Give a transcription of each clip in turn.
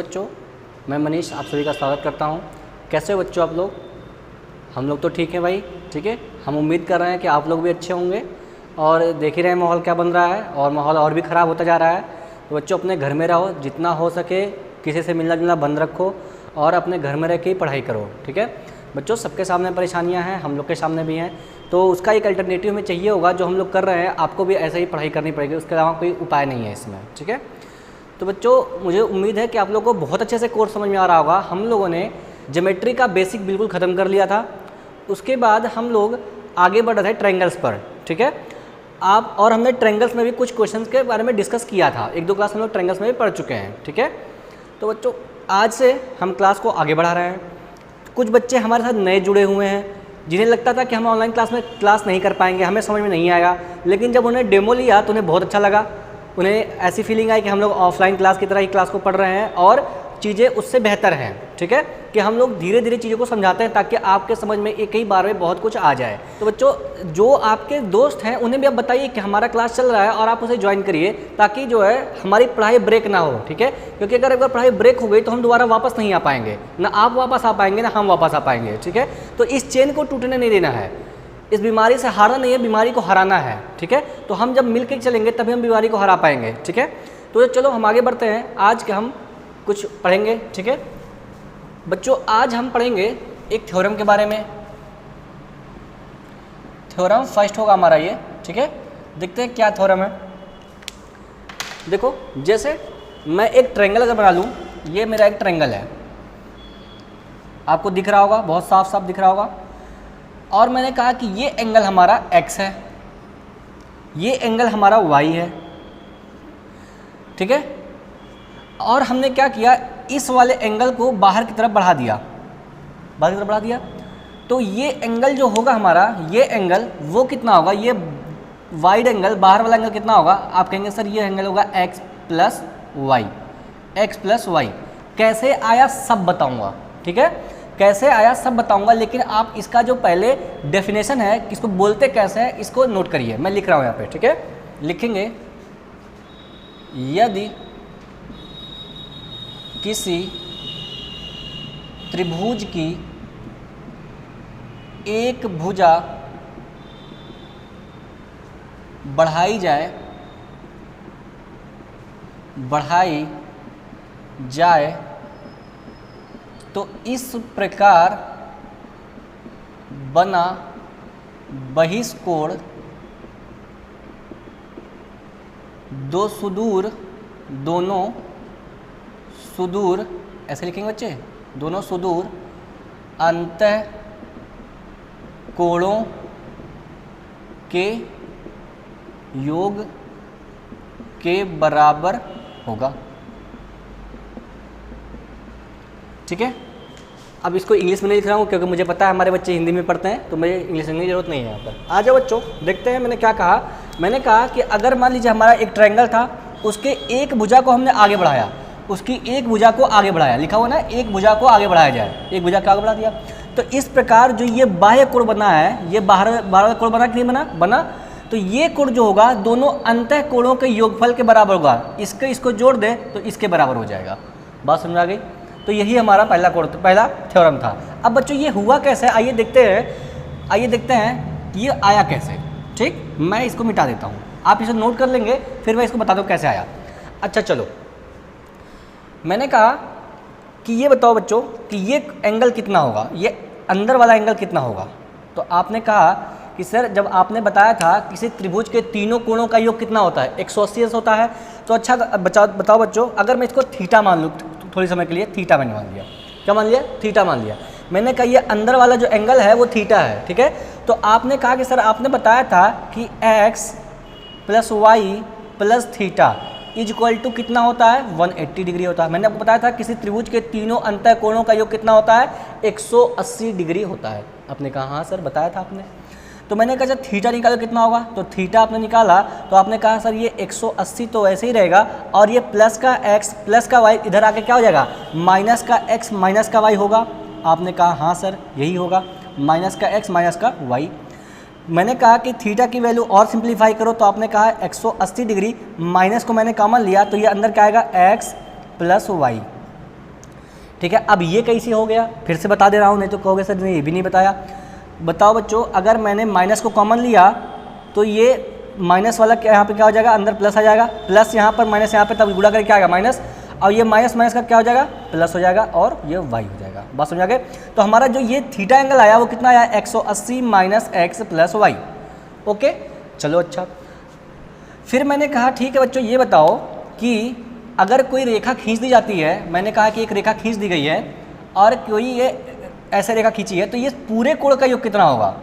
बच्चों, मैं मनीष आप सभी का स्वागत करता हूं। कैसे हो बच्चों आप लोग? हम लोग तो ठीक हैं भाई, ठीक है। हम उम्मीद कर रहे हैं कि आप लोग भी अच्छे होंगे और देख ही रहे हैं माहौल क्या बन रहा है और माहौल और भी ख़राब होता जा रहा है। तो बच्चों अपने घर में रहो, जितना हो सके किसी से मिलना जुलना बंद रखो और अपने घर में रह के ही पढ़ाई करो, ठीक है बच्चों। सबके सामने परेशानियाँ हैं, हम लोग के सामने भी हैं, तो उसका एक अल्टरनेटिव हमें चाहिए होगा। जो हम लोग कर रहे हैं आपको भी ऐसे ही पढ़ाई करनी पड़ेगी, उसके अलावा कोई उपाय नहीं है इसमें, ठीक है। तो बच्चों मुझे उम्मीद है कि आप लोगों को बहुत अच्छे से कोर्स समझ में आ रहा होगा। हम लोगों ने ज्योमेट्री का बेसिक बिल्कुल ख़त्म कर लिया था, उसके बाद हम लोग आगे बढ़ रहे थे ट्रायंगल्स पर, ठीक है। आप और हमने ट्रायंगल्स में भी कुछ क्वेश्चंस के बारे में डिस्कस किया था, एक दो क्लास हम लोग ट्रायंगल्स में भी पढ़ चुके हैं, ठीक है। तो बच्चों आज से हम क्लास को आगे बढ़ा रहे हैं। कुछ बच्चे हमारे साथ नए जुड़े हुए हैं जिन्हें लगता था कि हम ऑनलाइन क्लास में क्लास नहीं कर पाएंगे, हमें समझ में नहीं आएगा, लेकिन जब उन्हें डेमो लिया तो उन्हें बहुत अच्छा लगा। उन्हें ऐसी फीलिंग आई कि हम लोग ऑफलाइन क्लास की तरह ही क्लास को पढ़ रहे हैं और चीज़ें उससे बेहतर हैं, ठीक है। कि हम लोग धीरे धीरे चीज़ों को समझाते हैं ताकि आपके समझ में एक ही बार में बहुत कुछ आ जाए। तो बच्चों जो आपके दोस्त हैं उन्हें भी आप बताइए कि हमारा क्लास चल रहा है और आप उसे ज्वाइन करिए, ताकि जो है हमारी पढ़ाई ब्रेक ना हो, ठीक है। क्योंकि अगर एक बार पढ़ाई ब्रेक हो गई तो हम दोबारा वापस नहीं आ पाएंगे, ना आप वापस आ पाएंगे ना हम वापस आ पाएंगे, ठीक है। तो इस चेन को टूटने नहीं देना है, इस बीमारी से हारना नहीं है, बीमारी को हराना है, ठीक है। तो हम जब मिल के चलेंगे तभी हम बीमारी को हरा पाएंगे, ठीक है। तो चलो हम आगे बढ़ते हैं। आज के हम कुछ पढ़ेंगे, ठीक है बच्चों। आज हम पढ़ेंगे एक थ्योरम के बारे में। थ्योरम फर्स्ट होगा हमारा ये, ठीक है। देखते हैं क्या थ्योरम है। देखो जैसे मैं एक ट्रायंगल अगर बना लूँ, ये मेरा एक ट्रायंगल है, आपको दिख रहा होगा, बहुत साफ साफ दिख रहा होगा। और मैंने कहा कि ये एंगल हमारा x है, ये एंगल हमारा y है, ठीक है। और हमने क्या किया, इस वाले एंगल को बाहर की तरफ बढ़ा दिया, बाहर की तरफ बढ़ा दिया। तो ये एंगल जो होगा हमारा, ये एंगल वो कितना होगा, ये वाइड एंगल बाहर वाला एंगल कितना होगा। आप कहेंगे सर ये एंगल होगा x plus y, x plus y. कैसे आया सब बताऊंगा, ठीक है, कैसे आया सब बताऊंगा। लेकिन आप इसका जो पहले डेफिनेशन है कि इसको बोलते कैसे है, इसको नोट करिए। मैं लिख रहा हूँ यहाँ पे, ठीक है। लिखेंगे यदि किसी त्रिभुज की एक भुजा बढ़ाई जाए तो इस प्रकार बना बहिष्कोण दोनों सुदूर ऐसे लिखेंगे बच्चे, दोनों सुदूर अंतः कोणों के योग के बराबर होगा, ठीक है। अब इसको इंग्लिश में नहीं लिख रहा हूँ क्योंकि मुझे पता है हमारे बच्चे हिंदी में पढ़ते हैं, तो मुझे इंग्लिश लिखने की जरूरत नहीं है यहाँ पर। आ जाओ बच्चों, देखते हैं मैंने क्या कहा। मैंने कहा कि अगर मान लीजिए हमारा एक ट्रायंगल था, उसके एक भुजा को हमने आगे बढ़ाया, उसकी एक भुजा को आगे बढ़ाया, लिखा हुआ ना एक भुजा को आगे बढ़ाया जाए, एक भुजा को आगे बढ़ा दिया। तो इस प्रकार जो ये बाह्य कोण बना है, ये बाहर कोण बना कि नहीं बना। तो ये कोण जो होगा दोनों अंतः कोणों के योगफल के बराबर होगा। इसको जोड़ दे तो इसके बराबर हो जाएगा। बात समझ आ गई? तो यही हमारा पहला थ्योरम था। अब बच्चों ये हुआ कैसे, आइए देखते हैं कि ये आया कैसे, ठीक। मैं इसको मिटा देता हूँ, आप इसे नोट कर लेंगे, फिर मैं इसको बता दूँ कैसे आया। अच्छा चलो, मैंने कहा कि ये बताओ बच्चों कि ये एंगल कितना होगा, ये अंदर वाला एंगल कितना होगा। तो आपने कहा कि सर जब आपने बताया था किसी त्रिभुज के तीनों कोणों का योग कितना होता है, 180 होता है। तो अच्छा बताओ बच्चों, अगर मैं इसको थीटा मान लूँ थोड़ी समय के लिए, थीटा मैंने मान लिया, क्या मान लिया, थीटा मान लिया। मैंने कहा ये अंदर वाला जो एंगल है वो थीटा है, ठीक है। तो आपने कहा कि सर आपने बताया था कि x plus y plus theta is equal to कितना होता है, 180 डिग्री होता है। मैंने आपको बताया था किसी त्रिभुज के तीनों अंतः कोणों का योग कितना होता है, 180 डिग्री होता है। आपने कहा हाँ सर बताया था आपने। तो मैंने कहा जब थीटा निकालो कितना होगा, तो थीटा आपने निकाला तो आपने कहा सर ये 180 तो ऐसे ही रहेगा, और ये प्लस का x प्लस का y इधर आके क्या हो जाएगा, माइनस का x माइनस का y होगा। आपने कहा हाँ सर यही होगा, माइनस का x माइनस का y। मैंने कहा कि थीटा की वैल्यू और सिंप्लीफाई करो, तो आपने कहा 180 डिग्री, माइनस को मैंने कॉमन लिया तो ये अंदर क्या आएगा x प्लस वाई, ठीक है। अब ये कैसे हो गया, फिर से बता दे रहा हूँ, नहीं तो कहोगे सर नहीं ये भी नहीं बताया। बताओ बच्चों, अगर मैंने माइनस को कॉमन लिया तो ये माइनस वाला क्या यहाँ पे क्या हो जाएगा, अंदर प्लस आ जाएगा, प्लस यहाँ पर माइनस यहाँ पे, तब गुणा करके क्या आएगा माइनस, और ये माइनस माइनस का क्या हो जाएगा प्लस हो जाएगा, और ये वाई हो जाएगा। बात समझ आ गए। तो हमारा जो ये थीटा एंगल आया वो कितना आया 180 minus x plus y. Okay चलो अच्छा। फिर मैंने कहा ठीक है बच्चों ये बताओ कि अगर कोई रेखा खींच दी जाती है, मैंने कहा कि एक रेखा खींच दी गई है और कोई ये ऐसे रेखा खींची है, तो ये पूरे कोण का योग कितना होगा,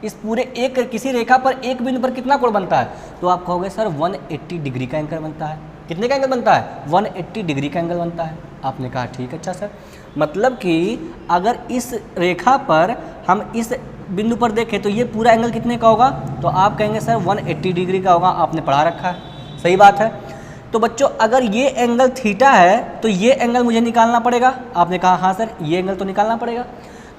इस पूरे एक किसी रेखा पर एक बिंदु पर कितना कोण बनता है, तो आप कहोगे सर 180 डिग्री का एंगल बनता है। कितने का एंगल बनता है 180 डिग्री का एंगल बनता है। आपने कहा ठीक है अच्छा सर, मतलब कि अगर इस रेखा पर हम इस बिंदु पर देखें तो ये पूरा एंगल कितने का होगा, तो आप कहेंगे सर 180 डिग्री का होगा। आपने पढ़ा रखा है, सही बात है। तो बच्चों अगर ये एंगल थीटा है तो ये एंगल मुझे निकालना पड़ेगा। आपने कहा हाँ सर ये एंगल तो निकालना पड़ेगा।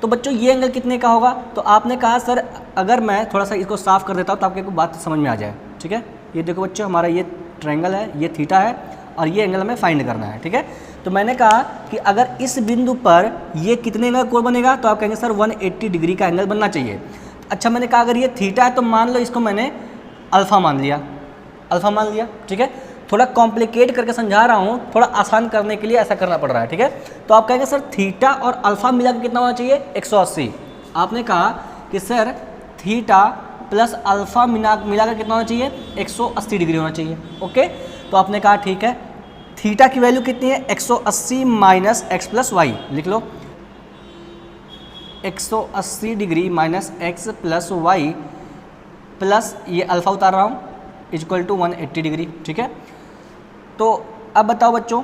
तो बच्चों ये एंगल कितने का होगा, तो आपने कहा सर अगर मैं थोड़ा सा इसको साफ कर देता हूँ तो आपको बात समझ में आ जाए। ठीक है, ये देखो बच्चों हमारा ये ट्रायंगल है, ये थीटा है और ये एंगल हमें फाइंड करना है। ठीक है, तो मैंने कहा कि अगर इस बिंदु पर ये कितने एंगल कोण बनेगा, तो आप कहेंगे सर 180 डिग्री का एंगल बनना चाहिए। अच्छा मैंने कहा अगर ये थीटा है तो मान लो इसको मैंने अल्फ़ा मान लिया, अल्फ़ा मान लिया। ठीक है, थोड़ा कॉम्प्लिकेट करके समझा रहा हूँ, थोड़ा आसान करने के लिए ऐसा करना पड़ रहा है। ठीक है, तो आप कहेंगे सर थीटा और अल्फ़ा मिला के कितना होना चाहिए 180। आपने कहा कि सर थीटा प्लस अल्फ़ा मिलाकर कितना होना चाहिए 180 डिग्री होना चाहिए। ओके, तो आपने कहा ठीक है, थीटा की वैल्यू कितनी है 180 माइनस एक्स प्लस वाई, लिख लो 180 degree minus x plus y plus ये अल्फ़ा उतार रहा हूँ इक्वल टू 180 डिग्री। ठीक है, तो अब बताओ बच्चों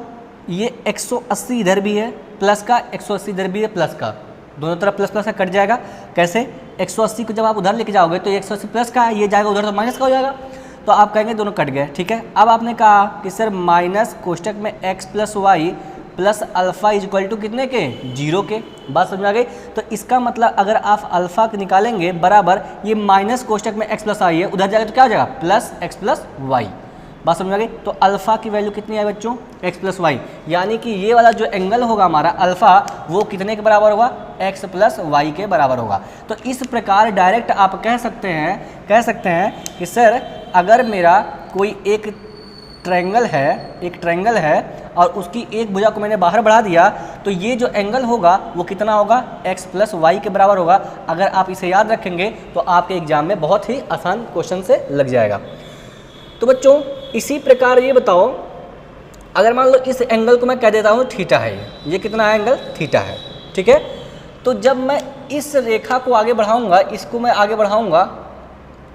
ये 180 इधर भी है प्लस का, 180 इधर भी है प्लस का, दोनों तरफ प्लस प्लस का कट जाएगा। कैसे, 180 को जब आप उधर लेके जाओगे तो 180 प्लस का है, ये जाएगा उधर तो माइनस का हो जाएगा, तो आप कहेंगे दोनों कट गए। ठीक है, अब आपने कहा कि सर माइनस कोष्टक में x plus y plus alpha is equal to कितने के 0 के। बात समझ आ गई। तो इसका मतलब अगर आप अल्फ़ा निकालेंगे बराबर ये माइनस कोष्टक में x प्लस आई है, उधर जाएगा तो क्या हो जाएगा प्लस एक्स प्लस वाई। बात समझ आ गई। तो अल्फ़ा की वैल्यू कितनी है बच्चों x प्लस वाई, यानी कि ये वाला जो एंगल होगा हमारा अल्फ़ा वो कितने के बराबर होगा x प्लस वाई के बराबर होगा। तो इस प्रकार डायरेक्ट आप कह सकते हैं कि सर अगर मेरा कोई एक ट्रायंगल है और उसकी एक भुजा को मैंने बाहर बढ़ा दिया तो ये जो एंगल होगा वो कितना होगा x प्लस वाई के बराबर होगा। अगर आप इसे याद रखेंगे तो आपके एग्जाम में बहुत ही आसान क्वेश्चन से लग जाएगा। तो बच्चों इसी प्रकार ये बताओ, अगर मान लो इस एंगल को मैं कह देता हूँ थीटा है, ये कितना है एंगल थीटा है। ठीक है, तो जब मैं इस रेखा को आगे बढ़ाऊंगा, इसको मैं आगे बढ़ाऊंगा,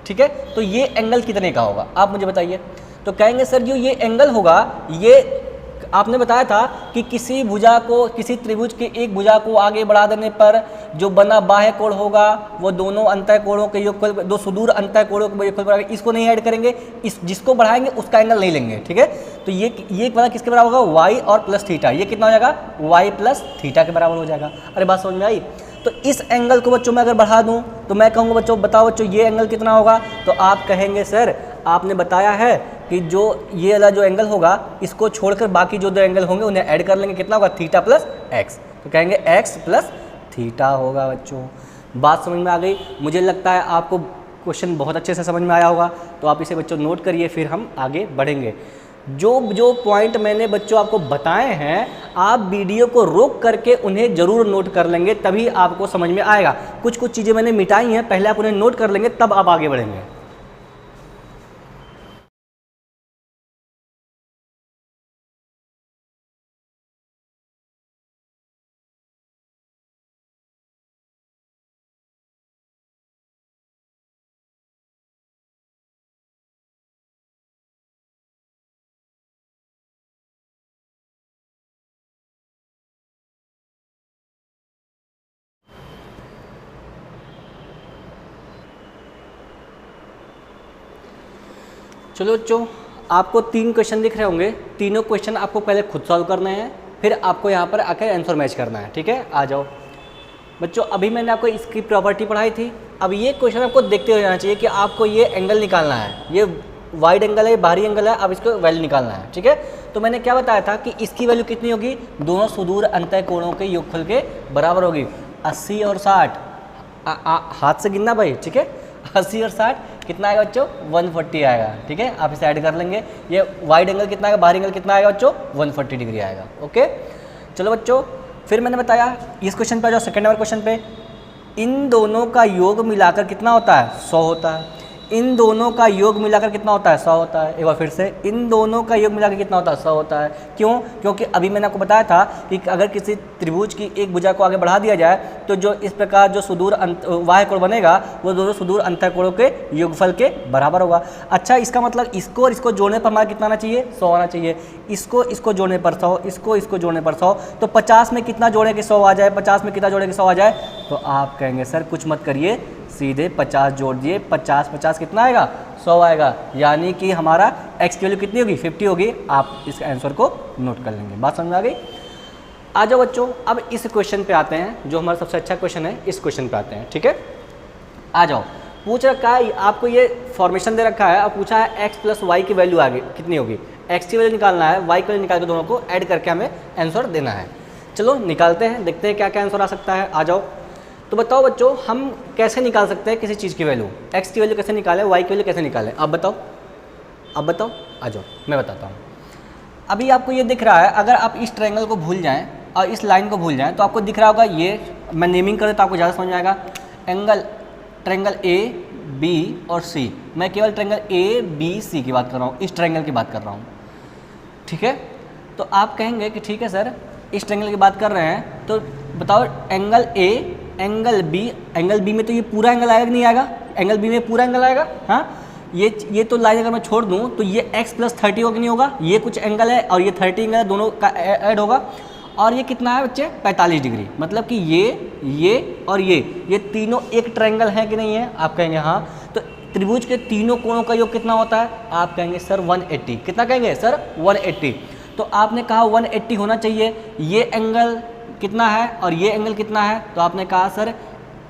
ठीक है, तो ये एंगल कितने का होगा आप मुझे बताइए। तो कहेंगे सर जो ये एंगल होगा, ये आपने बताया था कि किसी भुजा को, किसी त्रिभुज के एक भुजा को आगे बढ़ा देने पर जो बना बाह्य कोण होगा वो दोनों अंतः कोणों के योगफल, दो सुदूर अंतः कोणों के योगफल बराबर, इसको नहीं ऐड करेंगे, इस जिसको बढ़ाएंगे उसका एंगल नहीं लेंगे। ठीक है, तो ये वाला किसके बराबर होगा वाई और प्लस थीटा, ये कितना हो जाएगा वाई प्लस थीटा के बराबर हो जाएगा। अरे बात समझ में आई। तो इस एंगल को बच्चों मैं अगर बढ़ा दूं तो मैं कहूँगा बच्चों बताओ बच्चों ये एंगल कितना होगा, तो आप कहेंगे सर आपने बताया है कि जो ये वाला जो एंगल होगा इसको छोड़कर बाकी जो दो एंगल होंगे उन्हें ऐड कर लेंगे, कितना होगा थीटा प्लस एक्स, तो कहेंगे एक्स प्लस थीटा होगा। बच्चों बात समझ में आ गई। मुझे लगता है आपको क्वेश्चन बहुत अच्छे से समझ में आया होगा, तो आप इसे बच्चों नोट करिए, फिर हम आगे बढ़ेंगे। जो पॉइंट मैंने बच्चों आपको बताए हैं आप वीडियो को रोक करके उन्हें ज़रूर नोट कर लेंगे, तभी आपको समझ में आएगा। कुछ चीज़ें मैंने मिटाई हैं, पहले आप उन्हें नोट कर लेंगे तब आप आगे बढ़ेंगे। चलो बच्चों आपको 3 क्वेश्चन दिख रहे होंगे, तीनों क्वेश्चन आपको पहले खुद सॉल्व करने हैं, फिर आपको यहाँ पर आकर आंसर मैच करना है। ठीक है, आ जाओ बच्चों। अभी मैंने आपको इसकी प्रॉपर्टी पढ़ाई थी, अब ये क्वेश्चन आपको देखते हुए जाना चाहिए कि आपको ये एंगल निकालना है, ये वाइड एंगल है, बाहरी एंगल है, अब इसको वैल्यू निकालना है। ठीक है, तो मैंने क्या बताया था कि इसकी वैल्यू कितनी होगी, दोनों सुदूर अंतःकोणों के योगफल के बराबर होगी। 80 और 60 हाथ से गिनना भाई, ठीक है। 80 और 60 कितना आएगा बच्चों, 140 आएगा, ठीक है। आप इसे ऐड कर लेंगे। ये वाइड एंगल कितना आएगा, बाहरी एंगल कितना आएगा बच्चों, 140 डिग्री आएगा। ओके चलो बच्चों, फिर मैंने बताया इस क्वेश्चन पे आ जाओ, सेकंड नंबर क्वेश्चन पे। इन दोनों का योग मिलाकर कितना होता है, 100 होता है। इन दोनों का योग मिलाकर कितना होता है, 100 होता है। एक बार फिर से, इन दोनों का योग मिलाकर कितना होता है, 100 होता है। क्यों, क्योंकि अभी मैंने आपको बताया था कि अगर किसी त्रिभुज की एक भुजा को आगे बढ़ा दिया जाए तो जो इस प्रकार जो सुदूर बाह्य कोण बनेगा वो दोनों सुदूर अंतःकोणों के योगफल के बराबर होगा। अच्छा, इसका मतलब इसको और इसको जोड़ने पर हमारा कितना आना चाहिए, 100 आना चाहिए। इसको जोड़ने पर 100, इसको जोड़ने पर 100, तो 50 में कितना जोड़े कि 100 आ जाए, 50 में कितना जोड़े कि 100 आ जाए। तो आप कहेंगे सर कुछ मत करिए, सीधे 50 जोड़ दिए, 50 कितना आएगा, 100 आएगा। यानी कि हमारा x की वैल्यू कितनी होगी, 50 होगी। आप इस आंसर को नोट कर लेंगे। बात समझ में आ गई। आ जाओ बच्चों, अब इस क्वेश्चन पे आते हैं, जो हमारा सबसे अच्छा क्वेश्चन है, इस क्वेश्चन पे आते हैं, ठीक है। आ जाओ, पूछ रखा है आपको, ये फॉर्मेशन दे रखा है और पूछा है x प्लस वाई की वैल्यू आगे कितनी होगी। x की वैल्यू निकालना है, y की वैल्यू निकाल के दोनों को ऐड करके हमें आंसर देना है। चलो निकालते हैं, देखते हैं क्या क्या आंसर आ सकता है। आ जाओ, तो बताओ बच्चों, हम कैसे निकाल सकते हैं किसी चीज़ की वैल्यू, x की वैल्यू कैसे निकालें, y की वैल्यू कैसे निकालें, आप बताओ। अब बताओ, आ जाओ मैं बताता हूँ। अभी आपको ये दिख रहा है, अगर आप इस ट्रायंगल को भूल जाएं और इस लाइन को भूल जाएं तो आपको दिख रहा होगा, ये मैं नेमिंग कर देता हूँ, आपको ज़्यादा समझ में आएगा। ट्रायंगल ए बी और सी, मैं केवल ट्रायंगल ए बी सी की बात कर रहा हूँ, इस ट्रायंगल की बात कर रहा हूँ, ठीक है। तो आप कहेंगे कि ठीक है सर, इस ट्रायंगल की बात कर रहे हैं तो बताओ एंगल ए एंगल बी में तो ये पूरा एंगल आएगा कि नहीं आएगा, एंगल बी में पूरा एंगल आएगा। हाँ, ये तो लाइन अगर मैं छोड़ दूं तो ये x प्लस 30 होगा कि नहीं होगा, ये कुछ एंगल है और ये 30 एंगल है, दोनों का ऐड होगा। और ये कितना है बच्चे, 45 डिग्री, मतलब कि ये और ये तीनों एक ट्रायंगल है कि नहीं है, आप कहेंगे हाँ। तो त्रिभुज के तीनों कोणों का योग कितना होता है, आप कहेंगे सर 180। कितना कहेंगे सर, 180। तो आपने कहा 180 होना चाहिए, ये एंगल कितना है और ये एंगल कितना है, तो आपने कहा सर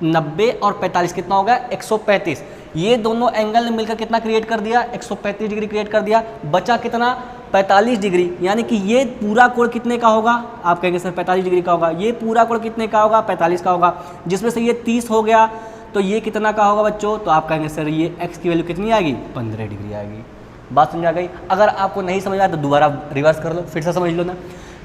90 और 45 कितना होगा, 135। ये दोनों एंगल ने मिलकर कितना क्रिएट कर दिया, 135 डिग्री क्रिएट कर दिया। बचा कितना, 45 डिग्री। यानी कि ये पूरा कोण कितने का होगा, आप कहेंगे सर 45 डिग्री का होगा। ये पूरा कोण कितने का होगा, 45 का होगा, जिसमें से ये 30 हो गया तो ये कितना का होगा बच्चों, तो आप कहेंगे सर ये x की वैल्यू कितनी आएगी, 15 डिग्री आएगी। बात समझ आ गई। अगर आपको नहीं समझ आया तो दोबारा रिवर्स कर लो, फिर से समझ लो ना।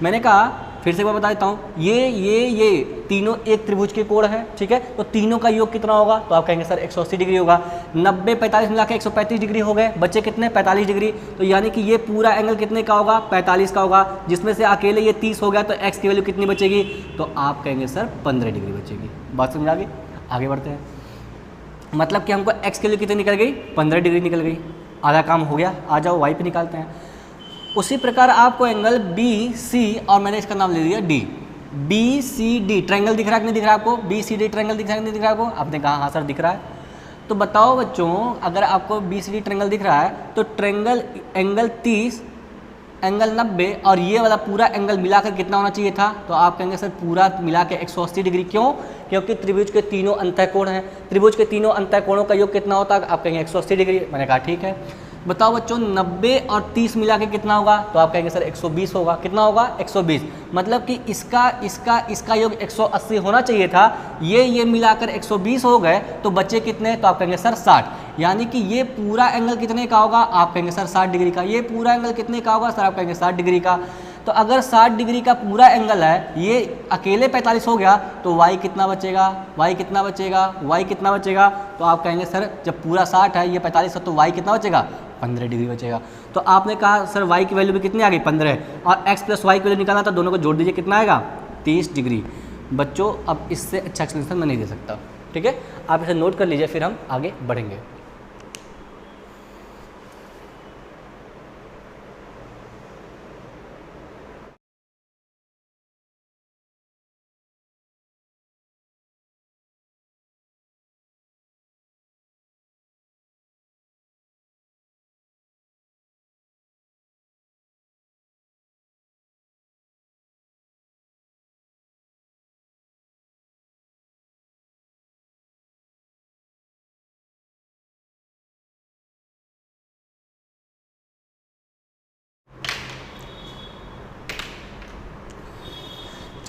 मैंने कहा फिर से एक बार बता देता हूँ, ये तीनों एक त्रिभुज के कोण है, ठीक है। तो तीनों का योग कितना होगा, तो आप कहेंगे सर 180 डिग्री होगा। 90 45 मिला के 135 डिग्री हो गए, बच्चे कितने, 45 डिग्री। तो यानी कि ये पूरा एंगल कितने का होगा, 45 का होगा, जिसमें से अकेले ये 30 हो गया, तो x की वैल्यू कितनी बचेगी, तो आप कहेंगे सर 15 डिग्री बचेगी। बात समझ आ गई। आगे बढ़ते हैं, मतलब कि हमको x की वैल्यू कितनी निकल गई, 15 डिग्री निकल गई, आधा काम हो गया। आ जाओ y पे निकालते हैं। उसी प्रकार आपको एंगल बी सी, और मैंने इसका नाम ले लिया D, B C D triangle दिख रहा है कि नहीं दिख रहा है आपको, बी सी डी ट्रायंगल दिख रहा है कि नहीं दिख रहा है आपको, आपने कहा हाँ सर दिख रहा है। तो बताओ बच्चों, अगर आपको बी सी डी ट्रायंगल दिख रहा है तो ट्रायंगल एंगल 30 एंगल 90 और ये वाला पूरा एंगल मिलाकर कितना होना चाहिए था, तो आप कहेंगे सर पूरा मिला के 180 डिग्री। क्यों, क्योंकि त्रिभुज के तीनों अंतःकोण हैं, त्रिभुज के तीनों अंतःकोणों का योग कितना होता है, आप कहेंगे 180 डिग्री। मैंने कहा ठीक है। बताओ बच्चों 90 और 30 मिला के कितना होगा, तो आप कहेंगे सर 120 होगा। कितना होगा, 120। मतलब कि इसका योग 180 होना चाहिए था, ये मिलाकर 120 हो गए, तो बच्चे कितने, तो आप कहेंगे सर 60। यानी कि ये पूरा एंगल कितने का होगा, आप कहेंगे सर 60 डिग्री का। ये पूरा एंगल कितने का होगा सर, आप कहेंगे 60 डिग्री का। तो अगर 60 डिग्री का पूरा एंगल है, ये अकेले 45 हो गया, तो y कितना बचेगा, y कितना बचेगा, y कितना बचेगा, तो आप कहेंगे सर जब पूरा 60 है, ये 45 है, तो y कितना बचेगा, 15 डिग्री बचेगा। तो आपने कहा सर y की वैल्यू भी कितनी आ गई, 15, और x प्लस वाई की वैल्यू निकालना था, दोनों को जोड़ दीजिए, कितना आएगा, 30 डिग्री। बच्चों अब इससे अच्छा एक्सप्लेनेशन मैं नहीं दे सकता, ठीक है। आप इसे नोट कर लीजिए, फिर हम आगे बढ़ेंगे।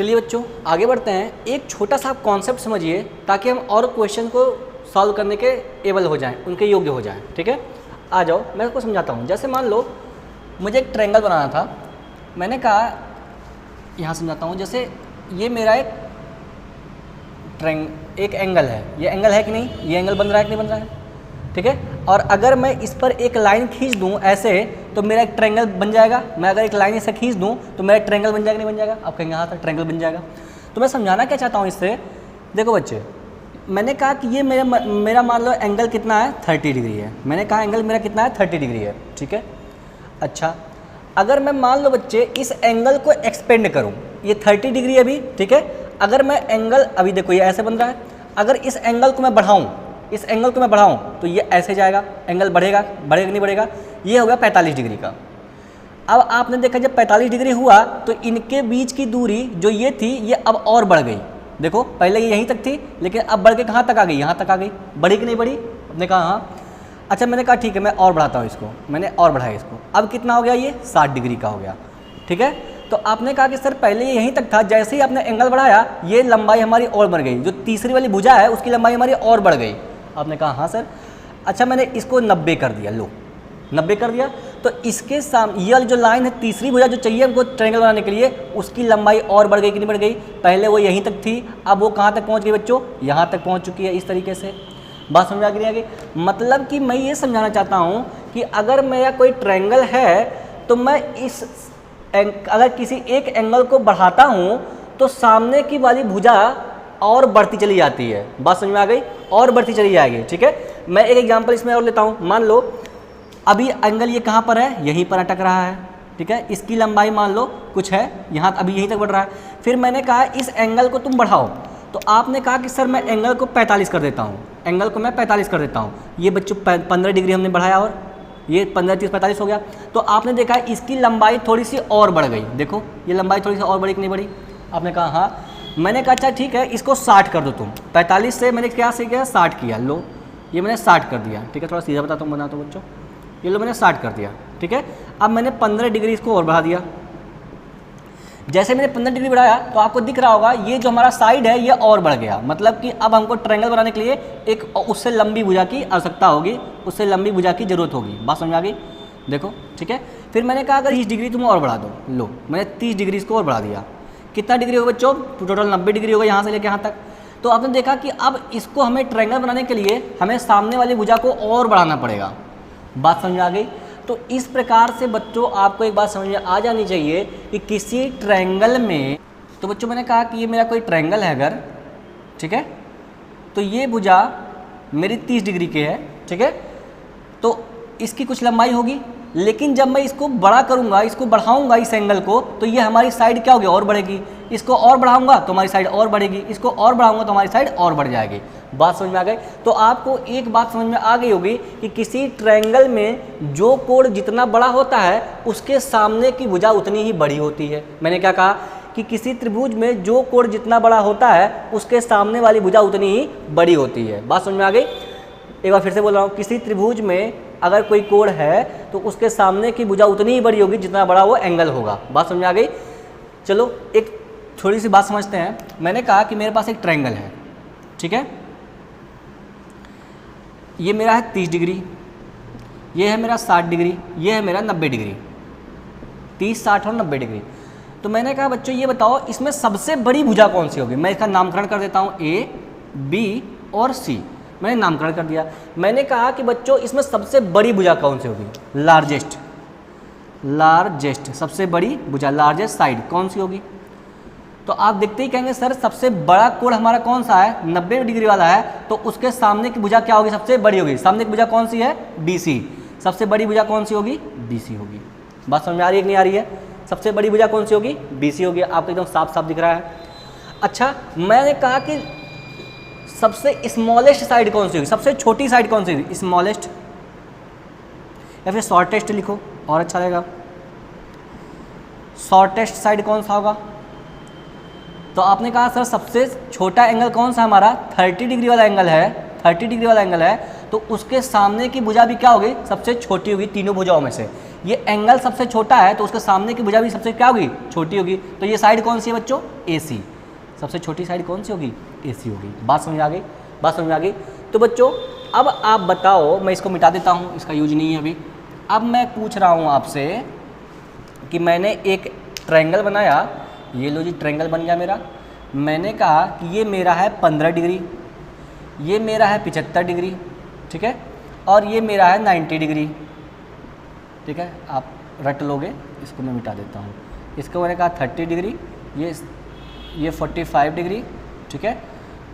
चलिए बच्चों आगे बढ़ते हैं। एक छोटा सा कॉन्सेप्ट समझिए ताकि हम और क्वेश्चन को सॉल्व करने के एबल हो जाएं, उनके योग्य हो जाएं। ठीक है, आ जाओ मैं आपको समझाता हूँ। जैसे मान लो मुझे एक ट्रायंगल बनाना था, मैंने कहा यहाँ समझाता हूँ। जैसे ये मेरा एक एंगल है, ये एंगल है कि नहीं, ये एंगल बन रहा है कि नहीं बन रहा है, ठीक है। और अगर मैं इस पर एक लाइन खींच दूँ ऐसे तो मेरा एक ट्रायंगल बन जाएगा। मैं अगर एक लाइन ऐसे खींच दूँ तो मेरा एक ट्रायंगल बन जाएगा नहीं बन जाएगा, आप कहेंगे हाँ सर ट्रायंगल बन जाएगा। तो मैं समझाना क्या चाहता हूँ इससे, देखो बच्चे मैंने कहा कि ये मेरा मान लो एंगल कितना है 30 डिग्री है। मैंने कहा एंगल मेरा कितना है 30 डिग्री है, ठीक है। अच्छा अगर मैं मान लो बच्चे इस एंगल को एक्सपेंड करूँ, ये 30 डिग्री है अभी, ठीक है। अगर मैं एंगल अभी देखो ये ऐसे बन रहा है, अगर इस एंगल को मैं बढ़ाऊँ, इस एंगल को मैं बढ़ाऊँ तो ये ऐसे जाएगा, एंगल बढ़ेगा नहीं बढ़ेगा, ये हो गया 45 डिग्री का। अब आपने देखा जब 45 डिग्री हुआ तो इनके बीच की दूरी जो ये थी ये अब और बढ़ गई। देखो पहले ये यहीं तक थी लेकिन अब बढ़ के कहाँ तक आ गई, यहाँ तक आ गई। बढ़ी कि नहीं बढ़ी, आपने कहा हाँ। अच्छा मैंने कहा ठीक है मैं और बढ़ाता हूँ इसको, मैंने और बढ़ाया इसको, अब कितना हो गया ये 60 डिग्री का हो गया, ठीक है। तो आपने कहा कि सर पहले ये यहीं तक था, जैसे ही आपने एंगल बढ़ाया ये लंबाई हमारी और बढ़ गई, जो तीसरी वाली भुजा है उसकी लंबाई हमारी और बढ़ गई। आपने कहा हाँ सर। अच्छा मैंने इसको 90 कर दिया, लो 90 कर दिया, तो इसके सामने ये जो लाइन है तीसरी भुजा जो चाहिए हमको ट्रायंगल बनाने के लिए, उसकी लंबाई और बढ़ गई कि नहीं बढ़ गई। पहले वो यहीं तक थी, अब वो कहाँ तक पहुँच गई बच्चों, यहाँ तक पहुँच चुकी है। इस तरीके से बात समझ आ गई। मतलब कि मैं ये समझाना चाहता हूँ कि अगर मेरा कोई ट्रायंगल है तो मैं अगर किसी एक एंगल को बढ़ाता हूँ तो सामने की वाली भुजा और बढ़ती चली जाती है। बात समझ में आ गई, और बढ़ती चली जाएगी, ठीक है। मैं एक एग्जांपल इसमें और लेता हूँ। मान लो अभी एंगल ये कहाँ पर है, यहीं पर अटक रहा है, ठीक है। इसकी लंबाई मान लो कुछ है, यहाँ अभी यहीं तक बढ़ रहा है। फिर मैंने कहा इस एंगल को तुम बढ़ाओ, तो आपने कहा कि सर मैं एंगल को 45 कर देता हूँ, एंगल को मैं 45 कर देता हूँ। ये बच्चों 15 डिग्री हमने बढ़ाया और ये 15 30 45 हो गया। तो आपने देखा इसकी लंबाई थोड़ी सी और बढ़ गई, देखो ये लंबाई थोड़ी सी और बढ़ी कि नहीं बढ़ी। आपने कहा हाँ। मैंने कहा अच्छा ठीक है इसको 60 कर दो तुम, 45 से मैंने क्या से किया 60 किया, लो ये मैंने 60 कर दिया, ठीक है। थोड़ा सीधा बताता हूँ, बना तो बच्चों, ये लो मैंने 60 कर दिया, ठीक है। अब मैंने 15 डिग्री इसको और बढ़ा दिया। जैसे मैंने 15 डिग्री बढ़ाया तो आपको दिख रहा होगा ये जो हमारा साइड है ये और बढ़ गया। मतलब कि अब हमको ट्रायंगल बनाने के लिए एक उससे लंबी भुजा की आवश्यकता होगी, उससे लंबी भुजा की जरूरत होगी। बात समझ आ गई, देखो ठीक है। फिर मैंने कहा अगर 30 डिग्री तुम और बढ़ा दो, लो मैंने 30 डिग्री इसको और बढ़ा दिया। कितना डिग्री होगा बच्चों, टोटल 90 डिग्री होगा यहाँ से लेके यहाँ तक। तो आपने देखा कि अब इसको हमें ट्रायंगल बनाने के लिए हमें सामने वाली भुजा को और बढ़ाना पड़ेगा। बात समझ आ गई। तो इस प्रकार से बच्चों आपको एक बात समझ में आ जानी चाहिए कि किसी ट्रायंगल में, तो बच्चों मैंने कहा कि ये मेरा कोई ट्रायंगल है अगर, ठीक है, तो ये भुजा मेरी 30 डिग्री की है, ठीक है। तो इसकी कुछ लंबाई होगी, लेकिन जब मैं इसको बड़ा करूंगा, इसको बढ़ाऊंगा इस एंगल को, तो ये हमारी साइड क्या होगी, और बढ़ेगी। इसको और बढ़ाऊंगा तो हमारी साइड और बढ़ेगी, इसको और बढ़ाऊंगा तो हमारी साइड और बढ़ जाएगी। बात समझ में आ गई। तो आपको एक बात समझ में आ गई होगी कि किसी ट्रायंगल में जो कोण जितना बड़ा होता है उसके सामने की भुजा उतनी ही बड़ी होती है। मैंने क्या कहा कि किसी त्रिभुज में जो कोण जितना बड़ा होता है उसके सामने वाली भुजा उतनी ही बड़ी होती है। बात समझ में आ गई। एक बार फिर से बोल रहा हूँ, किसी त्रिभुज में अगर कोई कोण है तो उसके सामने की भुजा उतनी ही बड़ी होगी जितना बड़ा वो एंगल होगा। बात समझ आ गई। चलो एक थोड़ी सी बात समझते हैं। मैंने कहा कि मेरे पास एक ट्रायंगल है, ठीक है। ये मेरा है 30 डिग्री, ये है मेरा 60 डिग्री, ये है मेरा 90 डिग्री, 30 60 और 90 डिग्री। तो मैंने कहा बच्चों ये बताओ इसमें सबसे बड़ी भुजा कौन सी होगी। मैं इसका नामकरण कर देता हूँ A, B और C। मैंने नामकरण कर दिया। मैंने कहा कि बच्चों इसमें सबसे बड़ी भुजा कौन सी होगी, लार्जेस्ट सबसे बड़ी भुजा, लार्जेस्ट साइड कौन सी होगी। तो आप देखते ही कहेंगे सर सबसे बड़ा कोण हमारा कौन सा है, 90 डिग्री वाला है, तो उसके सामने की भुजा क्या होगी, सबसे बड़ी होगी। सामने की भुजा कौन सी है, BC। सबसे बड़ी भुजा कौन सी होगी, BC होगी। बात समझ में आ रही है कि नहीं आ रही है। सबसे बड़ी भुजा कौन सी होगी, BC होगी। आपको एकदम साफ साफ दिख रहा है। अच्छा मैंने कहा कि सबसे स्मॉलेस्ट साइड कौन सी होगी, सबसे छोटी साइड कौन सी होगी, स्मॉलेस्ट, या फिर शॉर्टेस्ट लिखो और अच्छा रहेगा। शॉर्टेस्ट साइड कौन सा होगा। तो आपने कहा सर सबसे छोटा एंगल कौन सा हमारा 30 डिग्री वाला एंगल है, 30 डिग्री वाला एंगल है, तो उसके सामने की भुजा भी क्या होगी, सबसे छोटी होगी तीनों भुजाओं में से। ये एंगल सबसे छोटा है तो उसके सामने की भुजा भी सबसे क्या होगी, छोटी होगी। तो ये साइड कौन सी है बच्चों, AC। सबसे छोटी साइड कौन सी होगी, AC होगी। बात समझ आ गई, बात समझ आ गई। तो बच्चों अब आप बताओ, मैं इसको मिटा देता हूँ, इसका यूज नहीं है अभी। अब मैं पूछ रहा हूँ आपसे कि मैंने एक ट्रायंगल बनाया, ये लो जी ट्रायंगल बन गया मेरा। मैंने कहा कि ये मेरा है 15 डिग्री, ये मेरा है 75 डिग्री, ठीक है, और ये मेरा है 90 डिग्री, ठीक है। आप रट लोगे, इसको मैं मिटा देता हूँ। इसको मैंने कहा 30 डिग्री, ये 45 डिग्री, ठीक है,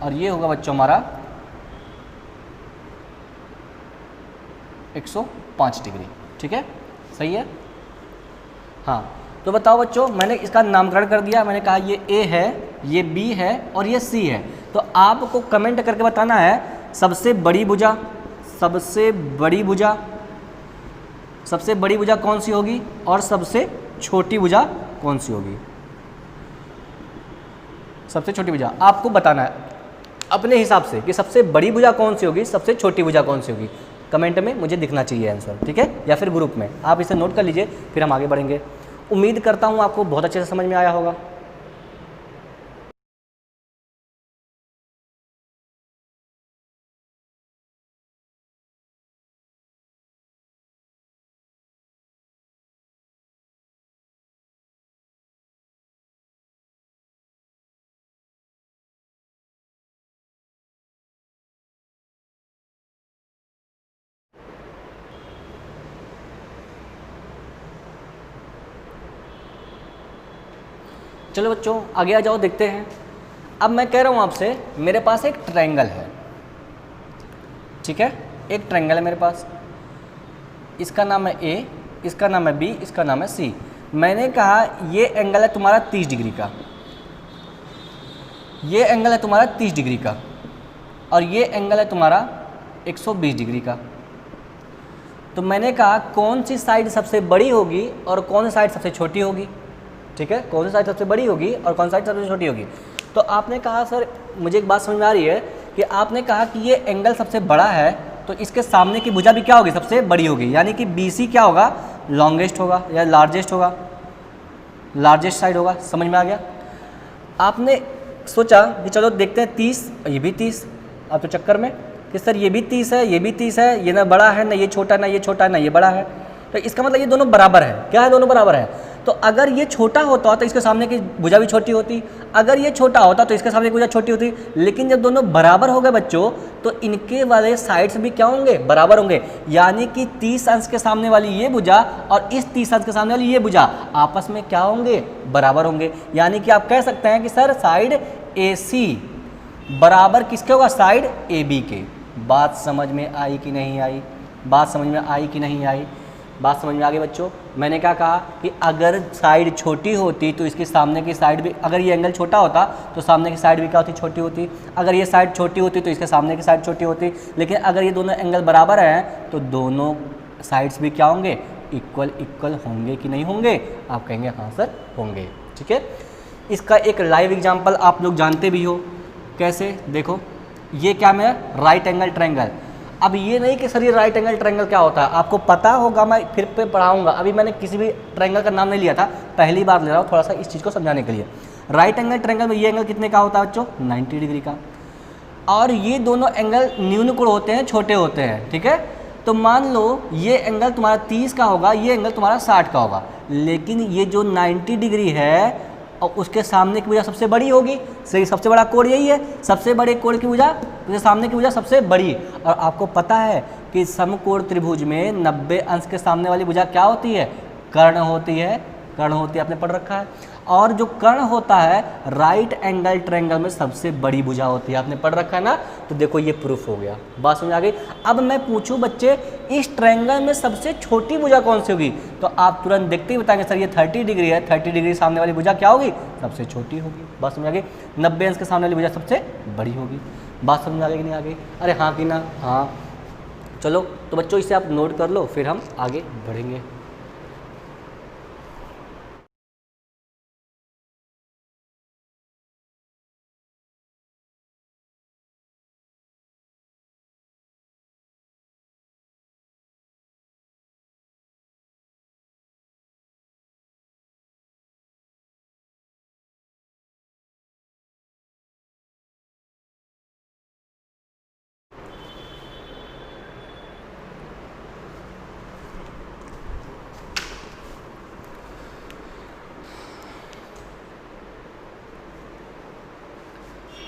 और ये होगा बच्चों हमारा 105 डिग्री, ठीक है, सही है। हाँ, तो बताओ बच्चों, मैंने इसका नामकरण कर दिया, मैंने कहा ये A है, ये B है और ये C है। तो आपको कमेंट करके बताना है सबसे बड़ी भुजा, सबसे बड़ी भुजा, सबसे बड़ी भुजा कौन सी होगी और सबसे छोटी भुजा कौन सी होगी। सबसे छोटी भुजा आपको बताना है अपने हिसाब से कि सबसे बड़ी भुजा कौन सी होगी, सबसे छोटी भुजा कौन सी होगी। कमेंट में मुझे दिखना चाहिए आंसर, ठीक है, या फिर ग्रुप में आप इसे नोट कर लीजिए, फिर हम आगे बढ़ेंगे। उम्मीद करता हूँ आपको बहुत अच्छे से समझ में आया होगा। चलो बच्चों आगे आ जाओ, देखते हैं। अब मैं कह रहा हूँ आपसे, मेरे पास एक ट्रायंगल है, ठीक है, एक ट्रायंगल है मेरे पास, इसका नाम है A, इसका नाम है B, इसका नाम है C। मैंने कहा ये एंगल है तुम्हारा 30 डिग्री का, ये एंगल है तुम्हारा 30 डिग्री का, और ये एंगल है तुम्हारा 120 डिग्री का। तो मैंने कहा कौन सी साइड सबसे बड़ी होगी और कौन सी साइड सबसे छोटी होगी, ठीक है, कौन सी साइड सबसे बड़ी होगी और कौन सी साइड सबसे छोटी होगी। तो आपने कहा सर मुझे एक बात समझ में आ रही है कि आपने कहा कि ये एंगल सबसे बड़ा है तो इसके सामने की भुजा भी क्या होगी, सबसे बड़ी होगी, यानी कि BC क्या होगा, लॉन्गेस्ट होगा या लार्जेस्ट होगा, लार्जेस्ट साइड होगा। समझ में आ गया। आपने सोचा कि चलो देखते हैं 30, ये भी 30, आप तो चक्कर में कि सर ये भी 30 है, ये भी 30 है, ये ना बड़ा है ना ये छोटा, ना ये छोटा है ना ये बड़ा है, तो इसका मतलब ये दोनों बराबर है। क्या है, दोनों बराबर है। तो अगर ये छोटा होता तो इसके सामने की भुजा भी छोटी होती, अगर ये छोटा होता तो इसके सामने की भुजा छोटी होती। लेकिन जब दोनों बराबर हो गए बच्चों तो इनके वाले साइड्स भी क्या होंगे, बराबर होंगे, यानी कि 30 अंश के सामने वाली ये भुजा और इस 30 अंश के सामने वाली ये भुजा आपस में क्या होंगे, बराबर होंगे। यानी कि आप कह सकते हैं कि सर साइड AC बराबर किसके होगा, साइड AB के। बात समझ में आई कि नहीं आई, बात समझ में आई कि नहीं आई, बात समझ में आ गई बच्चों। मैंने क्या कहा कि अगर साइड छोटी होती तो इसके सामने की साइड भी, अगर ये एंगल छोटा होता तो सामने की साइड भी क्या होती, छोटी होती। अगर ये साइड छोटी होती तो इसके सामने की साइड छोटी होती। लेकिन अगर ये दोनों एंगल बराबर हैं तो दोनों साइड्स भी क्या होंगे, इक्वल इक्वल होंगे कि नहीं होंगे। आप कहेंगे हाँ सर होंगे, ठीक है। इसका एक लाइव एग्जाम्पल आप लोग जानते भी हो, कैसे, देखो ये क्या मेरा राइट एंगल ट्रायंगल। अब ये नहीं कि सर ये राइट एंगल ट्रायंगल क्या होता है, आपको पता होगा, मैं फिर पे पढ़ाऊंगा। अभी मैंने किसी भी ट्रायंगल का नाम नहीं लिया था, पहली बार ले रहा हूँ थोड़ा सा इस चीज़ को समझाने के लिए। राइट एंगल ट्रायंगल में ये एंगल कितने का होता है बच्चों, 90 डिग्री का, और ये दोनों एंगल न्यून कोण होते हैं, छोटे होते हैं, ठीक है। तो मान लो ये एंगल तुम्हारा 30 का होगा, ये एंगल तुम्हारा 60 का होगा, लेकिन ये जो 90 डिग्री है और उसके सामने की भुजा सबसे बड़ी होगी। सही, सबसे बड़ा कोण यही है, सबसे बड़े कोण की भुजा, उसके सामने की भुजा सबसे बड़ी। और आपको पता है कि समकोण त्रिभुज में 90 अंश के सामने वाली भुजा क्या होती है, कर्ण होती है, कर्ण होती है, आपने पढ़ रखा है। और जो कर्ण होता है राइट एंगल ट्रायंगल में सबसे बड़ी भुजा होती है, आपने पढ़ रखा है ना। तो देखो ये प्रूफ हो गया, बात समझ आ गई। अब मैं पूछूं बच्चे इस ट्रायंगल में सबसे छोटी भुजा कौन सी होगी, तो आप तुरंत देखते ही बताएंगे सर ये 30 डिग्री है, 30 डिग्री सामने वाली भुजा क्या होगी, सबसे छोटी होगी। बात समझ आ गई। 90 अंश के सामने वाली भुजा सबसे बड़ी होगी। बात समझ आ गई कि नहीं आ गई, अरे हाँ कि ना, हाँ। चलो तो बच्चों इसे आप नोट कर लो, फिर हम आगे बढ़ेंगे।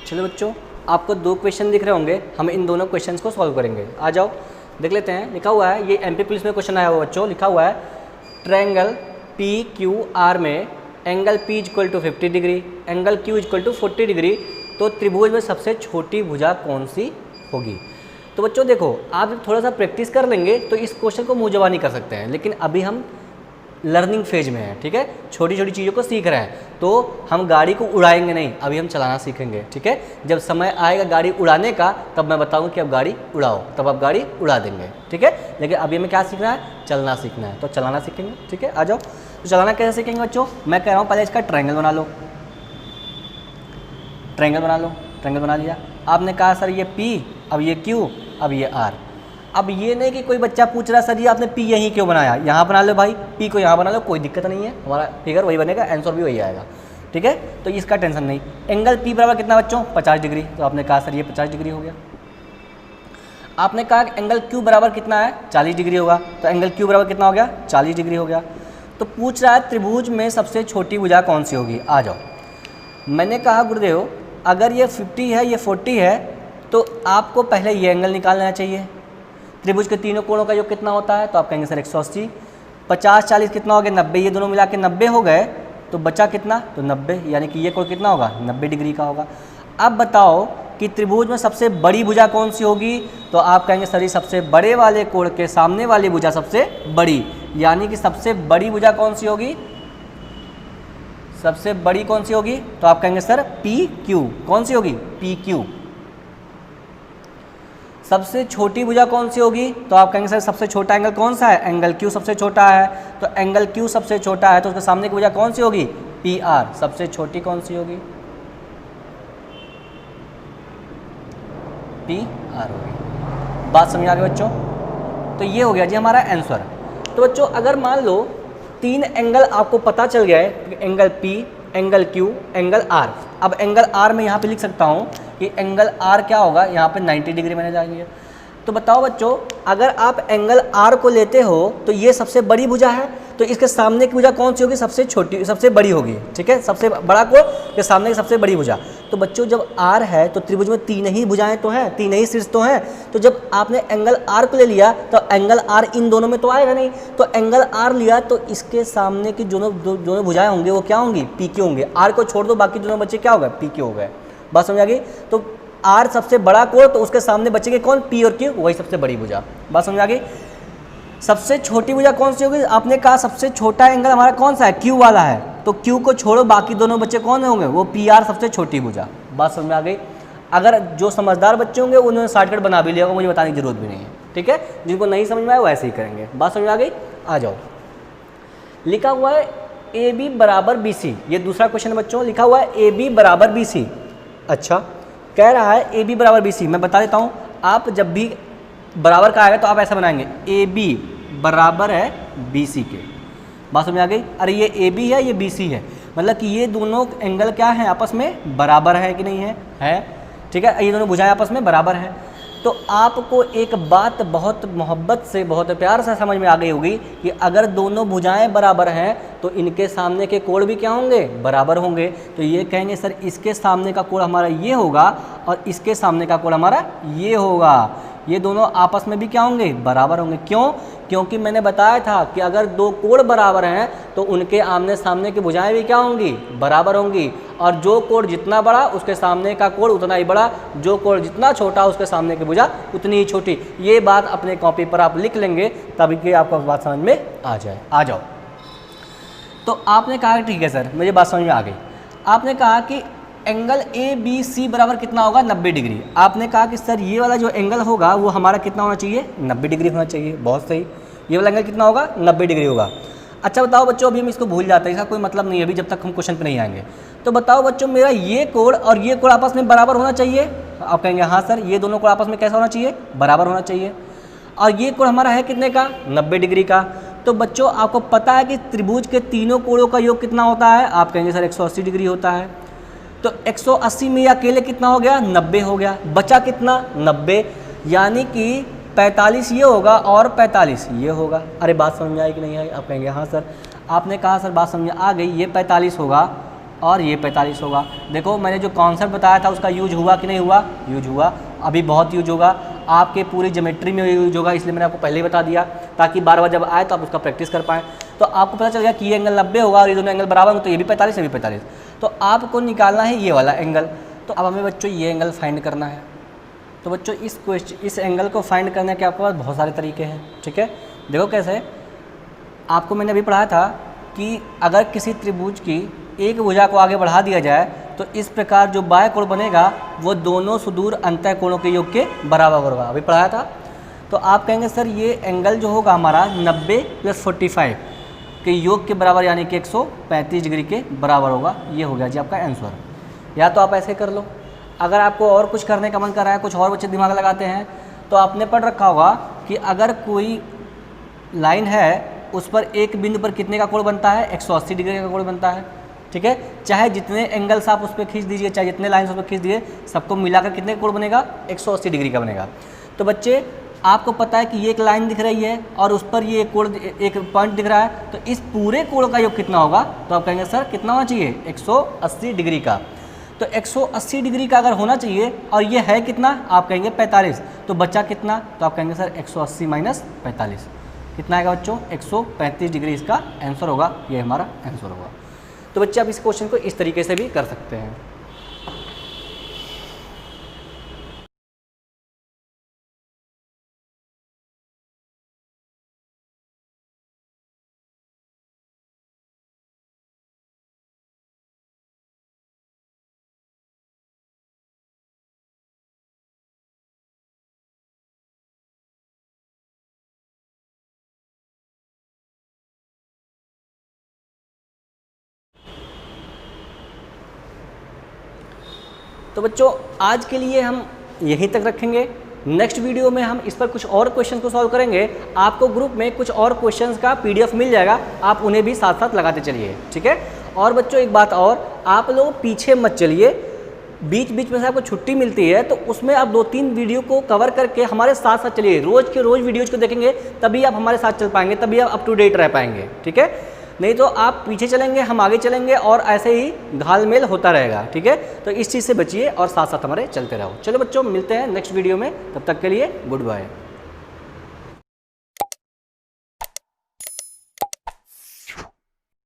चलो बच्चों, आपको 2 क्वेश्चन दिख रहे होंगे, हम इन दोनों क्वेश्चन को सॉल्व करेंगे। आ जाओ देख लेते हैं। लिखा हुआ है, ये एमपी पुलिस में क्वेश्चन आया हुआ बच्चों, लिखा हुआ है ट्रायंगल पी क्यू आर में angle P equal to 50 degree, angle Q equal to 40 degree, तो त्रिभुज में सबसे छोटी भुजा कौन सी होगी। तो बच्चों देखो, आप थोड़ा सा प्रैक्टिस कर लेंगे तो इस क्वेश्चन को मुँह जबानी कर सकते हैं, लेकिन अभी हम लर्निंग फेज में हैं, ठीक है, छोटी छोटी चीज़ों को सीख रहे हैं। तो हम गाड़ी को उड़ाएंगे नहीं, अभी हम चलाना सीखेंगे, ठीक है। जब समय आएगा गाड़ी उड़ाने का, तब मैं बताऊंगा कि अब गाड़ी उड़ाओ, तब आप गाड़ी उड़ा देंगे, ठीक है। लेकिन अभी हमें क्या सीखना है, चलना सीखना है, तो चलाना सीखेंगे, ठीक है। आ जाओ, तो चलाना कैसे सीखेंगे बच्चों, मैं कह रहा हूँ पहले इसका ट्रायंगल बना लो। ट्रायंगल बना लो, ट्रायंगल बना लिया। आपने कहा सर ये P, अब ये Q, अब ये R। अब ये नहीं कि कोई बच्चा पूछ रहा सर ये आपने P यहीं क्यों बनाया, यहाँ बना लो भाई, P को यहाँ बना लो, कोई दिक्कत नहीं है, हमारा फिगर वही बनेगा, आंसर भी वही आएगा, ठीक है। तो इसका टेंशन नहीं। एंगल P बराबर कितना बच्चों, 50 डिग्री, तो आपने कहा सर ये 50 डिग्री हो गया। आपने कहा एंगल Q बराबर कितना है, 40 डिग्री होगा, तो एंगल Q बराबर कितना हो गया, 40 डिग्री हो गया। तो पूछ रहा है त्रिभुज में सबसे छोटी भुजा कौन सी होगी। आ जाओ, मैंने कहा गुरुदेव अगर ये 50 है, ये 40 है, तो आपको पहले ये एंगल निकाल लेना चाहिए। त्रिभुज के तीनों कोणों का योग कितना होता है, तो आप कहेंगे सर 180, 50 40 कितना हो गया, 90, ये दोनों मिला के 90 हो गए, तो बचा कितना, तो 90, यानी कि ये कोण कितना होगा, 90 डिग्री का होगा। अब बताओ कि त्रिभुज में सबसे बड़ी भुजा कौन सी होगी, तो आप कहेंगे सर ये सबसे बड़े वाले कोण के सामने वाली भुजा सबसे बड़ी, यानी कि सबसे बड़ी भुजा कौन सी होगी, सबसे बड़ी कौन सी होगी, तो आप कहेंगे सर PQ, कौन सी होगी, PQ। सबसे छोटी भुजा कौन सी होगी, तो आप कहेंगे सर सबसे छोटा एंगल कौन सा है, एंगल Q सबसे छोटा है, तो एंगल Q सबसे छोटा है, तो उसके सामने की भुजा कौन सी होगी, PR, सबसे छोटी कौन सी होगी, PR होगी। बात समझ आ गई बच्चों। तो ये हो गया जी हमारा आंसर। तो बच्चों अगर मान लो 3 एंगल आपको पता चल गया है, angle P, angle Q, angle R। अब एंगल R मैं यहाँ पे लिख सकता हूँ कि एंगल R क्या होगा, यहाँ पे 90 डिग्री मैंने जाएंगे। तो बताओ बच्चों अगर आप एंगल R को लेते हो तो ये सबसे बड़ी भुजा है, तो इसके सामने की भुजा कौन सी होगी, सबसे छोटी, सबसे बड़ी होगी, ठीक है, सबसे बड़ा कोण के सामने की सबसे बड़ी भुजा। तो बच्चों जब R है तो त्रिभुज में 3 ही भुजाएं तो हैं, 3 ही शीर्ष तो हैं, तो जब आपने एंगल R को ले लिया तो एंगल R इन दोनों में तो आएगा नहीं, तो एंगल R लिया तो इसके सामने की दोनों भुजाएं होंगे वो क्या होंगी, PQ होंगे। R को छोड़ दो, बाकी दोनों बच्चे क्या होगा, PQ हो गए। बात समझ आ गई। तो R सबसे बड़ा कोण, तो उसके सामने बचेंगे कौन, P और Q, वही सबसे बड़ी भुजा। बात समझ आ गई। सबसे छोटी भुजा कौन सी होगी, आपने कहा सबसे छोटा एंगल हमारा कौन सा है, Q वाला है, तो Q को छोड़ो बाकी दोनों बच्चे कौन होंगे, वो PR सबसे छोटी भुजा। बात समझ में आ गई। अगर जो समझदार बच्चे होंगे उन्होंने शॉर्टकट बना भी लिया होगा, मुझे बताने की जरूरत भी नहीं है, ठीक है। जिनको नहीं समझ में आया वो ऐसे ही करेंगे। बात समझ में आ गई। आ जाओ, लिखा हुआ है AB बराबर BC, ये दूसरा क्वेश्चन बच्चों, लिखा हुआ है AB बराबर BC। अच्छा, कह रहा है AB बराबर BC, मैं बता देता हूँ। आप जब भी बराबर का आएगा तो आप ऐसा बनाएंगे, AB बराबर है BC के। बात समझ आ गई। अरे ये AB है, ये BC है, मतलब कि ये दोनों एंगल क्या हैं, आपस में बराबर है कि नहीं है, ठीक है, ये दोनों भुजाएं आपस में बराबर हैं। तो आपको एक बात बहुत मोहब्बत से, बहुत प्यार से समझ में आ गई होगी कि अगर दोनों भुजाएं बराबर हैं तो इनके सामने के कोण भी क्या होंगे, बराबर होंगे। तो ये कहेंगे सर इसके सामने का कोण हमारा ये होगा और इसके सामने का कोण हमारा ये होगा, ये दोनों आपस में भी क्या होंगे, बराबर होंगे। क्यों, क्योंकि मैंने बताया था कि अगर 2 कोण बराबर हैं तो उनके आमने सामने की भुजाएं भी क्या होंगी, बराबर होंगी। और जो कोण जितना बड़ा उसके सामने का कोण उतना ही बड़ा, जो कोण जितना छोटा उसके सामने की भुजा उतनी ही छोटी। ये बात अपने कॉपी पर आप लिख लेंगे तभी कि आपको बात समझ में आ जाए। आ जाओ, तो आपने कहा ठीक है सर, मुझे बात समझ में आ गई। आपने कहा कि एंगल ABC बराबर कितना होगा, 90 डिग्री। आपने कहा कि सर ये वाला जो एंगल होगा वो हमारा कितना होना चाहिए, 90 डिग्री होना चाहिए। बहुत सही, ये वाला एंगल कितना होगा, 90 डिग्री होगा। अच्छा बताओ बच्चों, अभी हम इसको भूल जाते हैं, इसका कोई मतलब नहीं है अभी जब तक हम क्वेश्चन पे नहीं आएंगे। तो बताओ बच्चों मेरा ये कोण और ये कोण आपस में बराबर होना चाहिए। आप कहेंगे हाँ सर, ये दोनों कोण आपस में कैसा होना चाहिए, बराबर होना चाहिए। और ये कोण हमारा है कितने का, 90 डिग्री का। तो बच्चों आपको पता है कि त्रिभुज के तीनों कोणों का योग कितना होता है, आप कहेंगे सर 180 डिग्री होता है। तो 180 में अकेले कितना हो गया, 90 हो गया, बचा कितना, 90, यानी कि 45 ये होगा और 45 ये होगा। अरे बात समझ में आई कि नहीं आई, आप कहेंगे हाँ सर। आपने कहा सर बात समझ में आ गई, ये 45 होगा और ये 45 होगा। देखो मैंने जो कॉन्सेप्ट बताया था उसका यूज हुआ कि नहीं हुआ? यूज हुआ, अभी बहुत यूज होगा, आपके पूरी ज्योमेट्री में यूज होगा, इसलिए मैंने आपको पहले ही बता दिया ताकि बार बार जब आए तो आप उसका प्रैक्टिस कर पाएँ। तो आपको पता चल गया कि ये एंगल 90 होगा और ये दोनों एंगल बराबर होंगे, तो ये भी 45, ये भी 45। तो आपको निकालना है ये वाला एंगल। तो अब हमें बच्चों ये एंगल फाइंड करना है। तो बच्चों इस एंगल को फाइंड करने के आपके पास बहुत सारे तरीके हैं, ठीक है। देखो कैसे, आपको मैंने अभी पढ़ाया था कि अगर किसी त्रिभुज की एक भुजा को आगे बढ़ा दिया जाए तो इस प्रकार जो बाह्य कोण बनेगा वो दोनों सुदूर अंतः कोणों के योग के बराबर होगा, अभी पढ़ाया था। तो आप कहेंगे सर ये एंगल जो होगा हमारा 90 + 45 के योग के बराबर, यानी कि 135 डिग्री के बराबर होगा। ये हो गया जी आपका आंसर। या तो आप ऐसे कर लो, अगर आपको और कुछ करने का मन कर रहा है, कुछ और बच्चे दिमाग लगाते हैं, तो आपने पढ़ रखा होगा कि अगर कोई लाइन है उस पर एक बिंदु पर कितने का कोण बनता है? 180 डिग्री का कोण बनता है, ठीक है। चाहे जितने एंगल्स आप उस पर खींच दीजिए, चाहे जितने लाइन्स उस पर खींच दिए, सबको मिलाकर कितने का कोण बनेगा? 180 डिग्री का बनेगा। तो बच्चे आपको पता है कि ये एक लाइन दिख रही है और उस पर ये कोण, एक पॉइंट दिख रहा है, तो इस पूरे कोण का योग कितना होगा? तो आप कहेंगे सर कितना होना चाहिए? 180 डिग्री का। तो 180 डिग्री का अगर होना चाहिए और ये है कितना? आप कहेंगे 45। तो बचा कितना? तो आप कहेंगे सर 180 - 45 कितना आएगा बच्चों? 135 डिग्री इसका आंसर होगा, ये हमारा आंसर होगा। तो बच्चे आप इस क्वेश्चन को इस तरीके से भी कर सकते हैं। तो बच्चों आज के लिए हम यहीं तक रखेंगे। नेक्स्ट वीडियो में हम इस पर कुछ और क्वेश्चन को सॉल्व करेंगे। आपको ग्रुप में कुछ और क्वेश्चंस का PDF मिल जाएगा, आप उन्हें भी साथ साथ लगाते चलिए, ठीक है। और बच्चों एक बात और, आप लोग पीछे मत चलिए, बीच बीच में से आपको छुट्टी मिलती है तो उसमें आप 2-3 वीडियो को कवर करके हमारे साथ साथ चलिए। रोज़ के रोज़ वीडियोज़ को देखेंगे तभी आप हमारे साथ चल पाएंगे, तभी आप अप टू डेट रह पाएंगे, ठीक है। नहीं तो आप पीछे चलेंगे, हम आगे चलेंगे और ऐसे ही घालमेल होता रहेगा, ठीक है। तो इस चीज़ से बचिए और साथ साथ हमारे चलते रहो। चलो बच्चों मिलते हैं नेक्स्ट वीडियो में, तब तक के लिए गुड बाय।